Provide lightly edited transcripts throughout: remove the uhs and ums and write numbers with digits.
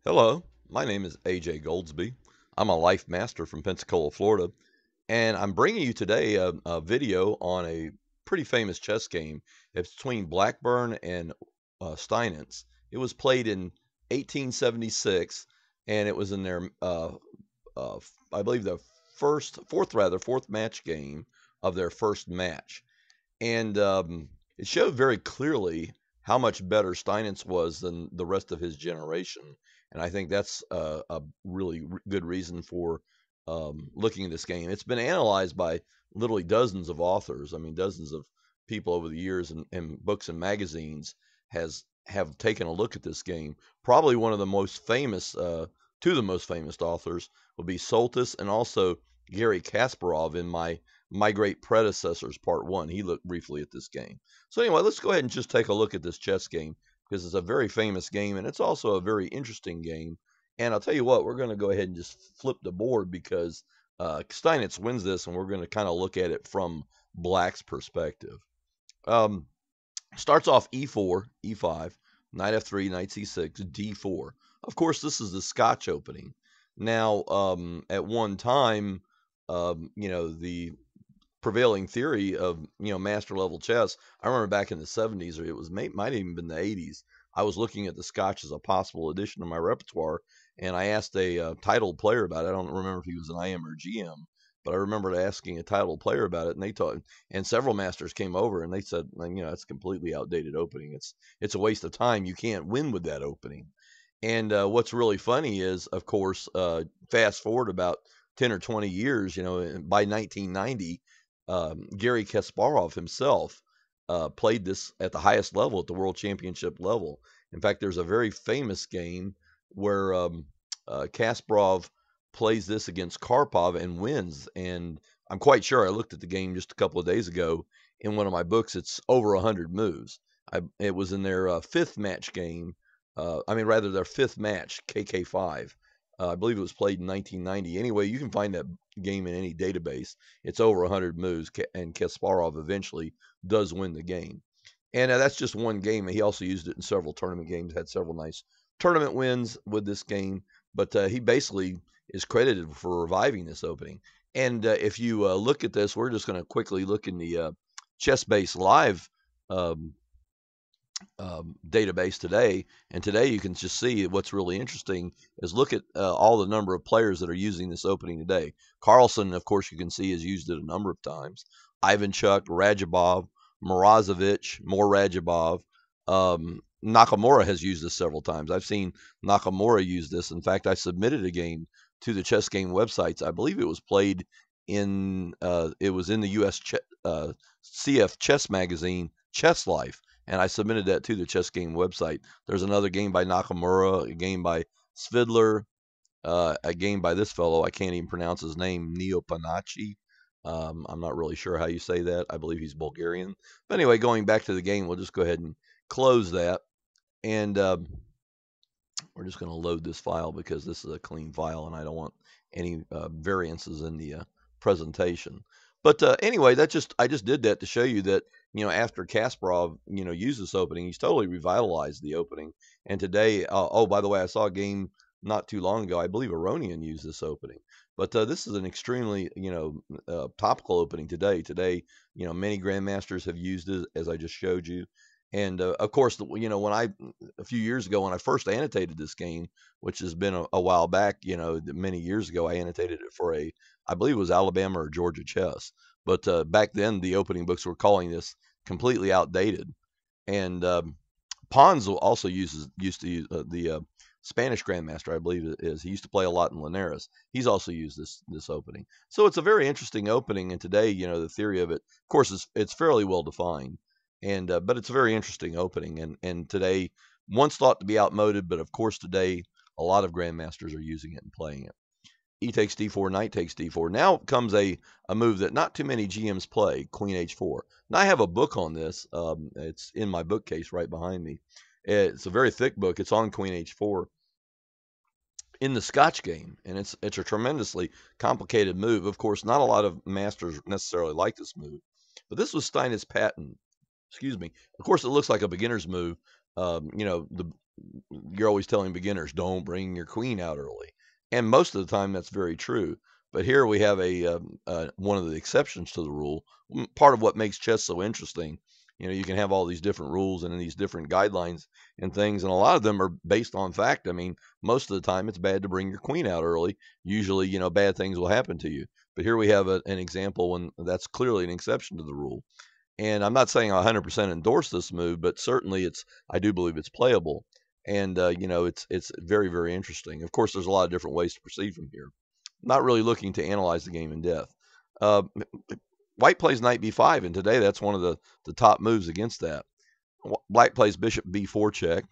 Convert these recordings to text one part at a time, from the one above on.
Hello, my name is AJ Goldsby. I'm a life master from Pensacola, Florida, and I'm bringing you today a video on a pretty famous chess game. It's between Blackburne and Steinitz. It was played in 1876, and it was in their, I believe, the fourth match game of their first match. And it showed very clearly how much better Steinitz was than the rest of his generation. And I think that's a really good reason for looking at this game. It's been analyzed by literally dozens of authors. I mean, dozens of people over the years and books and magazines have taken a look at this game. Probably one of the most famous, two of the most famous authors will be Soltis and also Gary Kasparov in my Great Predecessors Part 1. He looked briefly at this game. So anyway, let's go ahead and just take a look at this chess game because it's a very famous game and it's also a very interesting game. And I'll tell you what, we're going to go ahead and just flip the board because Steinitz wins this, and we're going to kind of look at it from Black's perspective. Um, Starts off e4, e5, knight f3, knight c6, d4. Of course, this is the Scotch opening. Now, at one time, the prevailing theory of master level chess. I remember back in the 70s, or it was might have even been the 80s. I was looking at the Scotch as a possible addition to my repertoire, and I asked a titled player about it. I don't remember if he was an IM or GM, but I remembered asking a titled player about it, and they taught, and several masters came over and they said, it's a completely outdated opening. It's a waste of time. You can't win with that opening. And what's really funny is, of course, fast forward about 10 or 20 years, by 1990, Gary Kasparov himself played this at the highest level, at the world championship level. In fact, there's a very famous game where Kasparov plays this against Karpov and wins. And I'm quite sure I looked at the game just a couple of days ago in one of my books. It's over 100 moves. It was in their fifth match game. Rather, their fifth match, KK5. I believe it was played in 1990. Anyway, you can find that game in any database. It's over 100 moves, and Kasparov eventually does win the game. And that's just one game. He also used it in several tournament games, had several nice tournament wins with this game. But he basically is credited for reviving this opening. And if you look at this, we're just going to quickly look in the ChessBase Live um, database today. And today you can just see what's really interesting is look at all the number of players that are using this opening today. Carlson, of course, you can see has used it a number of times. Ivanchuk, Radjabov, Morozovic, more Radjabov. Nakamura has used this several times. I've seen Nakamura use this. In fact, I submitted a game to the chess game websites. I believe it was played it was in the U.S. CF Chess Magazine, Chess Life, and I submitted that to the chess game website. There's another game by Nakamura, a game by Svidler, a game by this fellow. I can't even pronounce his name, Neo Panachi. I'm not really sure how you say that. I believe he's Bulgarian. But anyway, going back to the game, we'll just go ahead and close that. And we're just going to load this file because this is a clean file and I don't want any variances in the presentation. But anyway, I just did that to show you that after Kasparov used this opening, he's totally revitalized the opening. And today, oh, by the way, I saw a game not too long ago. I believe Aronian used this opening. But this is an extremely topical opening today. Today, many grandmasters have used it, as I just showed you. And of course, when a few years ago when I first annotated this game, which has been a while back, many years ago, I annotated it for I believe it was Alabama or Georgia chess. But back then, the opening books were calling this completely outdated. And Pons also used to use the Spanish Grandmaster, I believe it is. He used to play a lot in Linares. He's also used this opening. So it's a very interesting opening. And today, the theory of it, of course, it's fairly well defined. And but it's a very interesting opening. And today, once thought to be outmoded, but of course today, a lot of grandmasters are using it and playing it. E takes d4, knight takes d4. Now comes a move that not too many GMs play, queen h4. Now I have a book on this. It's in my bookcase right behind me. It's a very thick book. It's on queen h4 in the Scotch game, and it's a tremendously complicated move. Of course, not a lot of masters necessarily like this move, but this was Steinitz patent. Excuse me. Of course, it looks like a beginner's move. The you're always telling beginners, don't bring your queen out early. And most of the time, that's very true. But here we have one of the exceptions to the rule. Part of what makes chess so interesting, you can have all these different rules and these different guidelines and things, and a lot of them are based on fact. I mean, most of the time, it's bad to bring your queen out early. Usually, bad things will happen to you. But here we have an example when that's clearly an exception to the rule. And I'm not saying I 100% endorse this move, but certainly I do believe it's playable. And it's very, very interesting. Of course, there's a lot of different ways to proceed from here. Not really looking to analyze the game in depth. Uh, White plays knight b5, and today that's one of the top moves against that. Black plays bishop b4 check.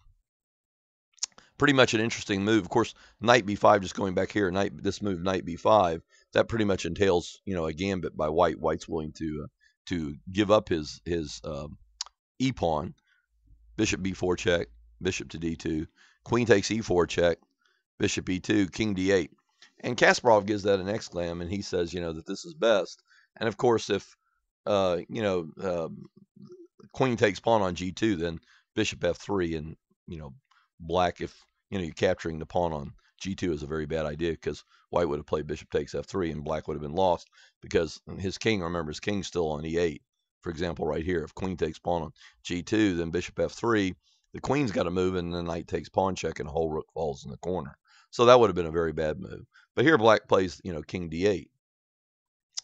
Pretty much an interesting move. Of course, knight b5, just going back here, this move knight b5, that pretty much entails a gambit by white. White's willing to give up his e pawn. Bishop b4 check, bishop to d2, queen takes e4 check, bishop e2, king d8. And Kasparov gives that an exclam, and he says, that this is best. And of course, if queen takes pawn on g2, then bishop f3, and black, if you're capturing the pawn on g2 is a very bad idea, because white would have played bishop takes f3, and black would have been lost because his king, remember, his king's still on e8. For example, right here, if queen takes pawn on g2, then bishop f3, the queen's got to move, and the knight takes pawn check, and the whole rook falls in the corner. So that would have been a very bad move. But here black plays, king d8.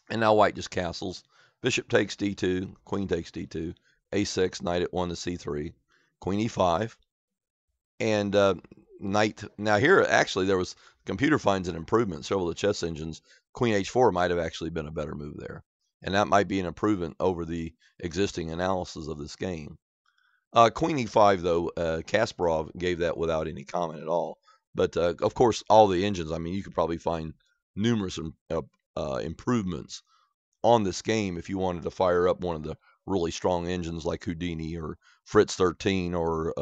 And now white just castles. Bishop takes d2, queen takes d2, a6, knight at 1 to c3, queen e5, and knight. Now here, actually, there was, computer finds an improvement. Several of the chess engines, queen h4 might have actually been a better move there. And that might be an improvement over the existing analysis of this game. Queen e5, though, Kasparov gave that without any comment at all. But, of course, all the engines, I mean, you could probably find numerous improvements on this game if you wanted to fire up one of the really strong engines like Houdini or Fritz 13 or,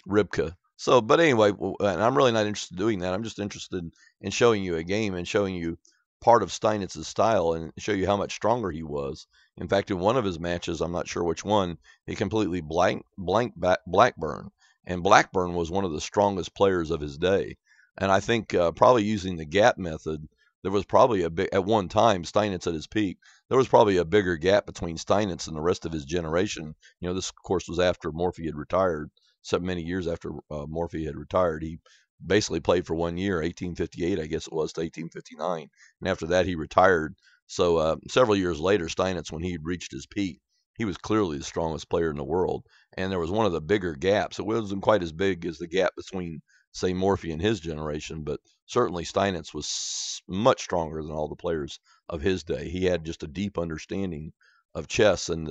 Ribka. So, but anyway, and I'm really not interested in doing that. I'm just interested in showing you a game and showing you part of Steinitz's style and show you how much stronger he was. In fact, in one of his matches, I'm not sure which one, he completely blanked Blackburne. And Blackburne was one of the strongest players of his day. And I think probably using the gap method, there was probably at one time, Steinitz at his peak, there was probably a bigger gap between Steinitz and the rest of his generation. This, of course, was after Morphy had retired. So many years after Morphy had retired, he basically played for 1 year, 1858, I guess it was, to 1859. And after that, he retired. So several years later, Steinitz, when he had reached his peak, he was clearly the strongest player in the world. And there was one of the bigger gaps. It wasn't quite as big as the gap between, say, Morphy and his generation, but certainly Steinitz was much stronger than all the players of his day. He had just a deep understanding of chess, and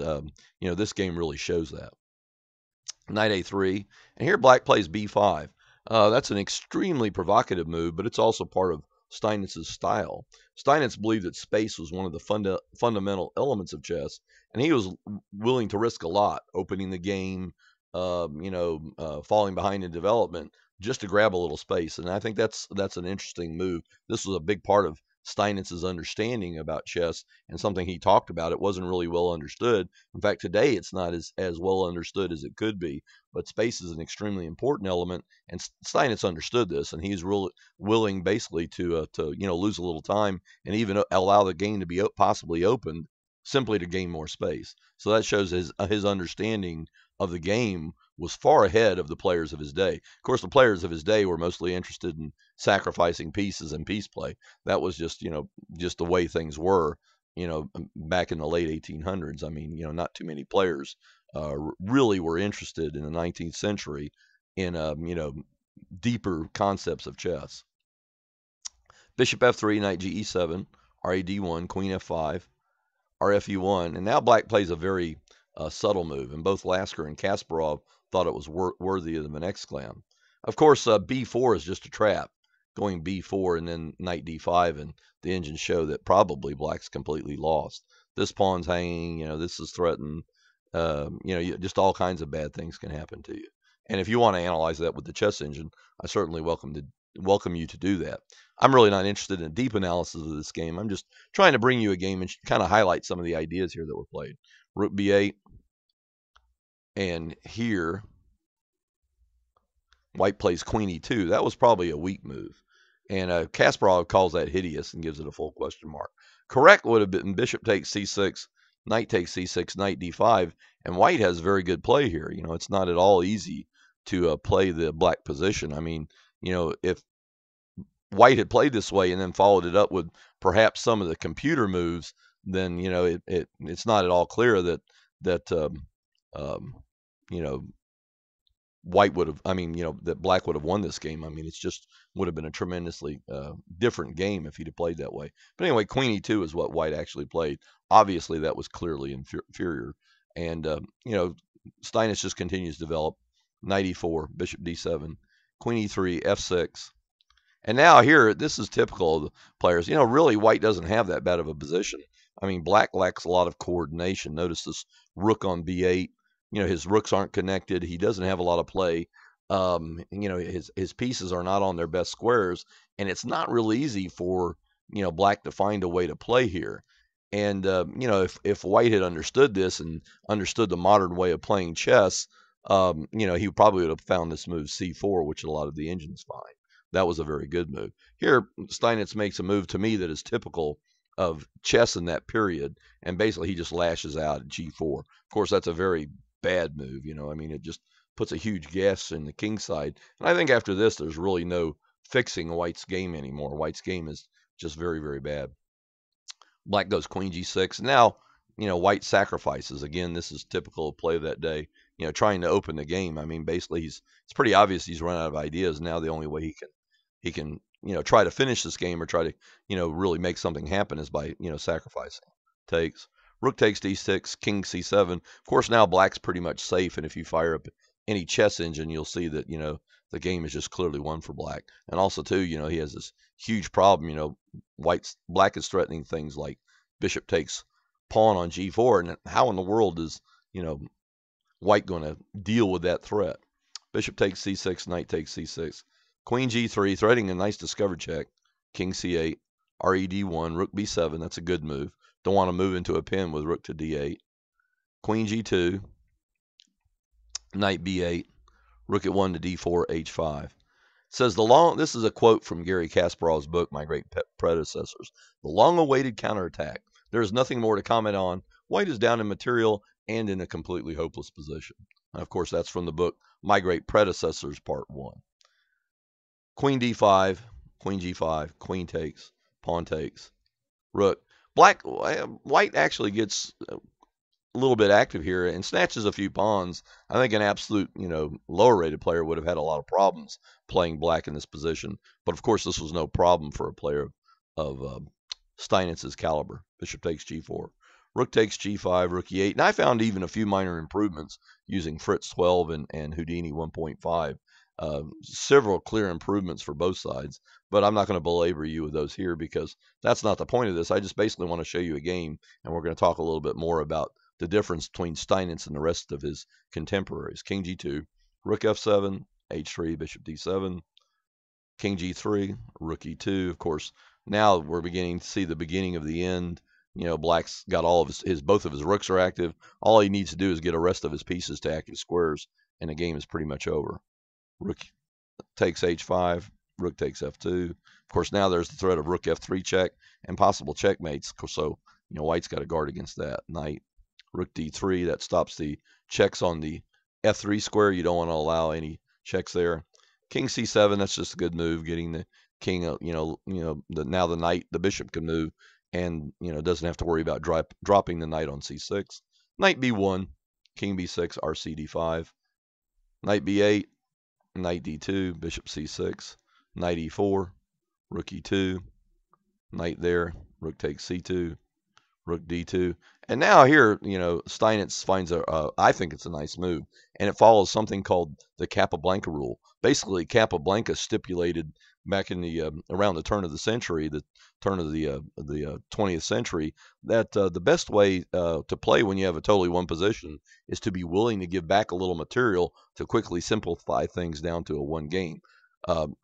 this game really shows that. Knight a3, and here black plays b5. That's an extremely provocative move, but it's also part of Steinitz's style. Steinitz believed that space was one of the fundamental elements of chess, and he was willing to risk a lot, opening the game, falling behind in development, just to grab a little space. And I think that's an interesting move. This was a big part of Steinitz's understanding about chess and something he talked about. It wasn't really well understood. In fact, today it's not as well understood as it could be. But space is an extremely important element, and Steinitz understood this, and he's really willing basically to lose a little time and even allow the game to be possibly opened simply to gain more space. So that shows his understanding of the game was far ahead of the players of his day. Of course, the players of his day were mostly interested in sacrificing pieces and piece play. That was just the way things were, back in the late 1800s. I mean, not too many players really were interested in the 19th century in deeper concepts of chess. Bishop f3, knight ge7, rad1, queen f5, rfe1, and now black plays a very subtle move, and both Lasker and Kasparov thought it was worthy of an exclam. Of course, b4 is just a trap, going b4 and then knight d5, and the engines show that probably black's completely lost. This pawn's hanging, this is threatened. Just all kinds of bad things can happen to you. And if you want to analyze that with the chess engine, I certainly welcome you to do that. I'm really not interested in a deep analysis of this game. I'm just trying to bring you a game and kind of highlight some of the ideas here that were played. Rook b8, and here White plays queen e2. That was probably a weak move. And Kasparov calls that hideous and gives it a full question mark. Correct would have been bishop takes c6, knight takes c6, knight d5. And white has very good play here. It's not at all easy to play the black position. I mean, if white had played this way and then followed it up with perhaps some of the computer moves, then it's not at all clear that um, you know white would have. I mean, that black would have won this game. I mean, it's just would have been a tremendously different game if he'd have played that way. But anyway, queen e2 is what white actually played. Obviously, that was clearly inferior, and Steinitz just continues to develop. Knight e4, bishop d7, queen e3, f6. And now here, this is typical of the players. Really, white doesn't have that bad of a position. I mean, black lacks a lot of coordination. Notice this rook on b8. His rooks aren't connected. He doesn't have a lot of play. His pieces are not on their best squares, and it's not real easy for black to find a way to play here. And if white had understood this and understood the modern way of playing chess, he probably would have found this move c4, which a lot of the engines find. That was a very good move. Here, Steinitz makes a move to me that is typical of chess in that period, and basically he just lashes out at g4. Of course, that's a very bad move. I mean, it just puts a huge gas in the king side. And I think after this, there's really no fixing white's game anymore. White's game is just very, very bad. Black goes queen g6. Now, white sacrifices. Again, this is typical play of that day. Trying to open the game. I mean, basically, it's pretty obvious he's run out of ideas. Now the only way he can try to finish this game or try to really make something happen is by sacrificing. Takes. Rook takes d6, king c7. Of course, now black's pretty much safe, and if you fire up any chess engine, you'll see that the game is just clearly won for black. And also too, he has this huge problem. Black is threatening things like bishop takes pawn on g4, and how in the world is white going to deal with that threat? Bishop takes c6, knight takes c6, queen g3, threatening a nice discover check, king c8, red1, rook b7. That's a good move. Don't want to move into a pin with rook to d8. Queen g2, knight b8, rook at 1 to d4, h5. Says this is a quote from Gary Kasparov's book, My Great Predecessors. The long-awaited counterattack. There is nothing more to comment on. White is down in material and in a completely hopeless position. And of course, that's from the book, My Great Predecessors, Part 1. Queen d5, queen g5, queen takes, pawn takes, rook. White actually gets a little bit active here and snatches a few pawns. I think an absolute, lower rated player would have had a lot of problems playing black in this position. But of course, this was no problem for a player of Steinitz's caliber. Bishop takes g4. Rook takes g5, rook e8. And I found even a few minor improvements using Fritz 12 and Houdini 1.5. Several clear improvements for both sides, but I'm not going to belabor you with those here because that's not the point of this. I just basically want to show you a game, and we're going to talk a little bit more about the difference between Steinitz and the rest of his contemporaries. King g2, rook f7, h3, bishop d7, king g3, rook e2. Of course, now we're beginning to see the beginning of the end. Black's got all of both of his rooks are active. All he needs to do is get the rest of his pieces to active squares, and the game is pretty much over. Rook takes h5, rook takes f2. Of course, now there's the threat of rook f3 check and possible checkmates. So, white's got to guard against that. Knight, rook d3, that stops the checks on the f3 square. You don't want to allow any checks there. King c7, that's just a good move, getting the king, now the knight, the bishop can move and, doesn't have to worry about dropping the knight on c6. Knight b1, king b6, rc d5, knight b8, knight d2, bishop c6, knight e4, rook e2, knight there, rook takes c2, rook d2. And now here, Steinitz finds I think it's a nice move, and it follows something called the Capablanca rule. Basically, Capablanca stipulated back in the around the turn of the century, the turn of the 20th century, that the best way to play when you have a totally one position is to be willing to give back a little material to quickly simplify things down to a one game.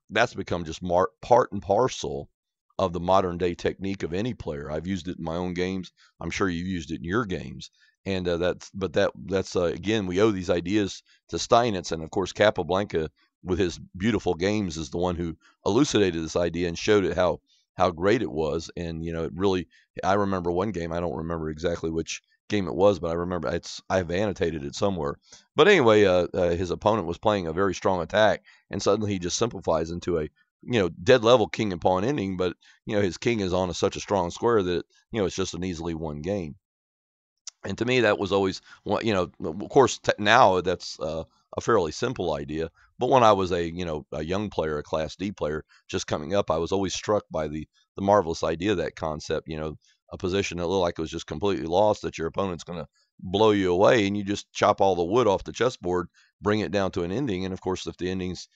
That's become just part and parcel of the modern day technique of any player. I've used it in my own games. I'm sure you've used it in your games. And that's again, we owe these ideas to Steinitz, and of course Capablanca with his beautiful games, is the one who elucidated this idea and showed it how great it was. And it really, I remember one game. I don't remember exactly which game it was, but I remember I've annotated it somewhere. But anyway, his opponent was playing a very strong attack, and suddenly he just simplifies into a dead level king and pawn ending. But his king is on such a strong square that it's just an easily won game. And to me, that was always, of course, now that's a fairly simple idea. But when I was a young player, a Class D player, just coming up, I was always struck by the marvelous idea of that concept. A position that looked like it was just completely lost, that your opponent's going to blow you away, and you just chop all the wood off the chessboard, bring it down to an ending, and of course, if the ending's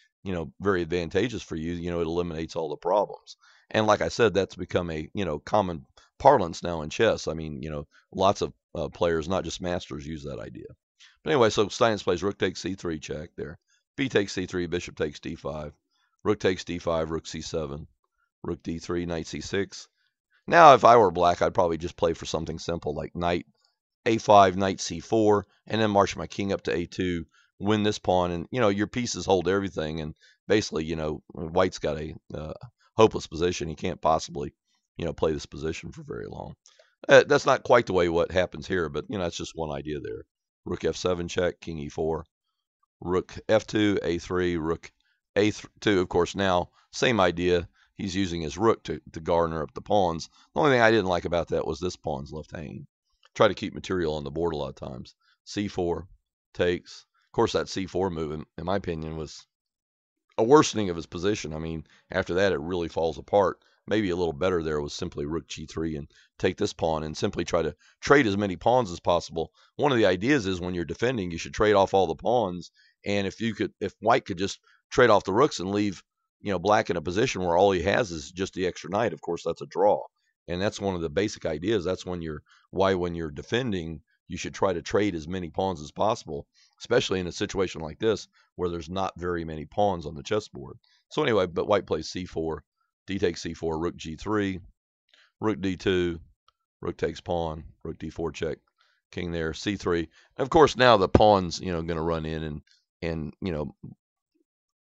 very advantageous for you, it eliminates all the problems. And like I said, that's become a common parlance now in chess. I mean, lots of players, not just masters, use that idea. But anyway, so Steinitz plays rook takes c3 check there. B takes c3, bishop takes d5. Rook takes d5, rook c7. Rook d3, knight c6. Now, if I were black, I'd probably just play for something simple like knight a5, knight c4, and then march my king up to a2, win this pawn, and your pieces hold everything. And basically, white's got a hopeless position. He can't possibly play this position for very long. That's not quite the way what happens here, but that's just one idea there. Rook f7 check, king e4, rook f2, a3, rook a2. Of course, now same idea. He's using his rook to garner up the pawns. The only thing I didn't like about that was this pawn's left hanging. Try to keep material on the board a lot of times. c4 takes. Of course, that c4 move, in my opinion, was a worsening of his position. I mean, after that, it really falls apart. Maybe a little better there was simply rook g3 and take this pawn and simply try to trade as many pawns as possible. One of the ideas is when you're defending, you should trade off all the pawns. And if white could just trade off the rooks and leave, black in a position where all he has is just the extra knight, of course, that's a draw. And that's one of the basic ideas. That's when you're defending, you should try to trade as many pawns as possible, especially in a situation like this where there's not very many pawns on the chessboard. So anyway, but white plays c4, d takes c4, rook g3, rook d2, rook takes pawn, rook d4 check, king there, c3. And of course, now the pawn's going to run in and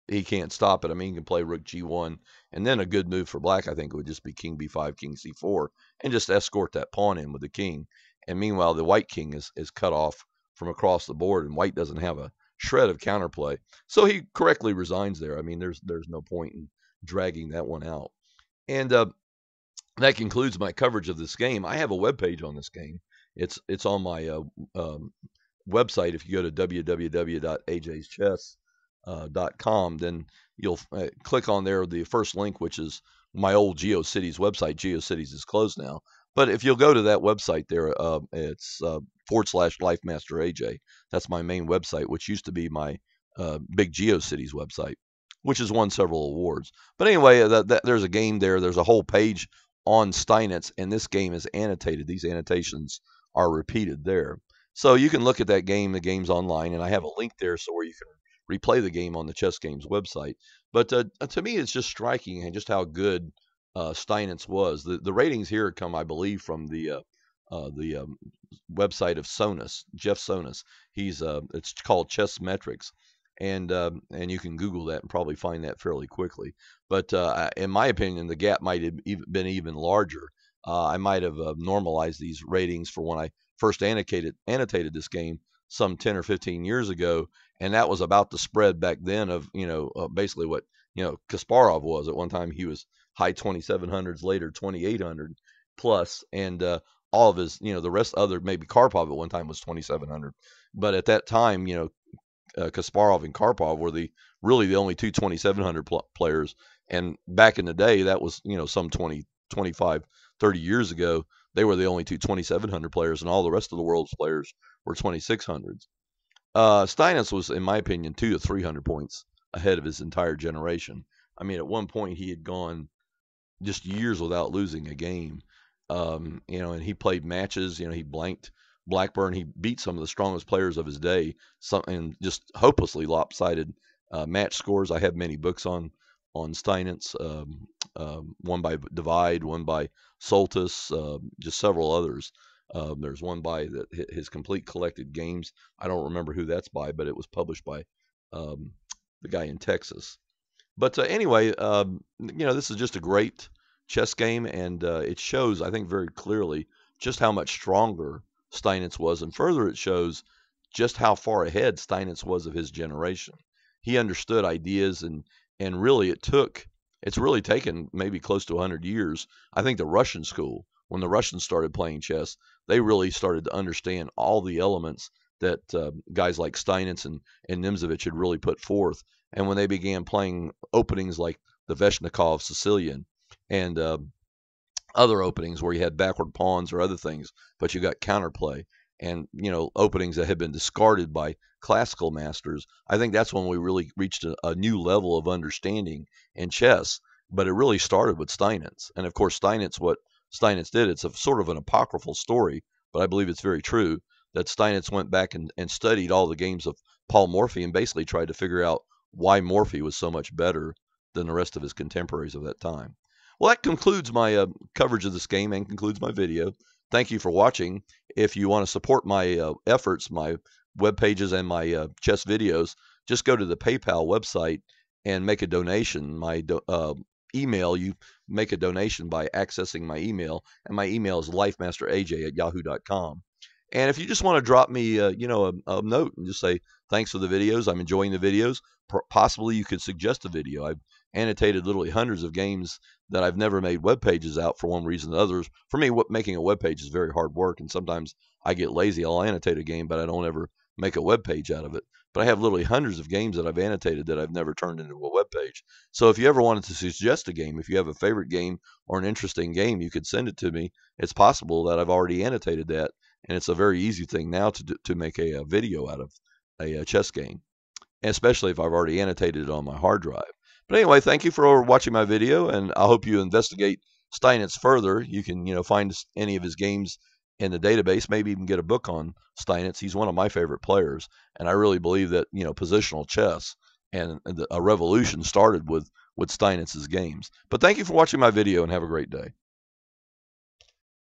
he can't stop it. I mean, he can play rook g1, and then a good move for black, I think, would just be king b5, king c4, and just escort that pawn in with the king. And meanwhile, the white king is cut off from across the board, and white doesn't have a shred of counterplay. So he correctly resigns there. I mean, there's no point in dragging that one out. And that concludes my coverage of this game. I have a web page on this game. It's on my website. If you go to www.ajschess.com, then you'll click on there the first link, which is my old GeoCities website. GeoCities is closed now, but if you'll go to that website there, it's /LifeMasterAJ. That's my main website, which used to be my big GeoCities website, which has won several awards. But anyway, there's a game there. There's a whole page on Steinitz, and this game is annotated. These annotations are repeated there. So you can look at that game. The game's online, and I have a link there so where you can replay the game on the Chess Games website. But to me, it's just striking and just how good Steinitz was. The ratings here come, I believe, from the website of Sonus, Jeff Sonus. It's called Chess Metrics, and you can Google that and probably find that fairly quickly. But in my opinion, the gap might have been even larger. I might have normalized these ratings for when I first annotated this game some 10 or 15 years ago, and that was about the spread back then of basically what Kasparov was at one time. He was high 2700s, later 2800 plus, and all of his the rest other, maybe Karpov at one time was 2700, but at that time Kasparov and Karpov were really the only two 2700 players, and back in the day that was some 20, 25, 30 years ago, they were the only two 2700 players, and all the rest of the world's players were 2600s. Steinitz was, in my opinion, 200 to 300 points ahead of his entire generation. I mean, at one point he had gone just years without losing a game. And he played matches. He blanked Blackburne. He beat some of the strongest players of his day, and just hopelessly lopsided match scores. I have many books on Steinitz, one by Divide, one by Soltis, just several others. There's one by his complete collected games. I don't remember who that's by, but it was published by the guy in Texas. But anyway, this is just a great chess game, and it shows, I think, very clearly just how much stronger Steinitz was, and further, it shows just how far ahead Steinitz was of his generation. He understood ideas, and really, it's really taken maybe close to 100 years. I think the Russian school, when the Russians started playing chess, they really started to understand all the elements that guys like Steinitz and Nimzovich had really put forth. And when they began playing openings like the Veshnikov Sicilian and other openings where you had backward pawns or other things, but you got counterplay and openings that had been discarded by classical masters. I think that's when we really reached a new level of understanding in chess. But it really started with Steinitz, and of course what Steinitz did. It's a sort of an apocryphal story, but I believe it's very true that Steinitz went back and studied all the games of Paul Morphy and basically tried to figure out why Morphy was so much better than the rest of his contemporaries of that time. Well, that concludes my coverage of this game and concludes my video. Thank you for watching. If you want to support my efforts, my web pages, and my chess videos, just go to the PayPal website and make a donation. My email, you make a donation by accessing my email, and my email is lifemasteraj@yahoo.com. And if you just want to drop me, a note and just say thanks for the videos, I'm enjoying the videos. Possibly you could suggest a video. I've annotated literally hundreds of games that I've never made web pages out for one reason or others. For me, making a web page is very hard work, and sometimes I get lazy. I'll annotate a game, but I don't ever make a web page out of it. But I have literally hundreds of games that I've annotated that I've never turned into a web page. So if you ever wanted to suggest a game, if you have a favorite game or an interesting game, you could send it to me. It's possible that I've already annotated that, and it's a very easy thing now to make a video out of a chess game, especially if I've already annotated it on my hard drive. But anyway, thank you for watching my video, and I hope you investigate Steinitz further. You can, find any of his games in the database, maybe even get a book on Steinitz. He's one of my favorite players, and I really believe that, positional chess and a revolution started with Steinitz's games. But thank you for watching my video, and have a great day.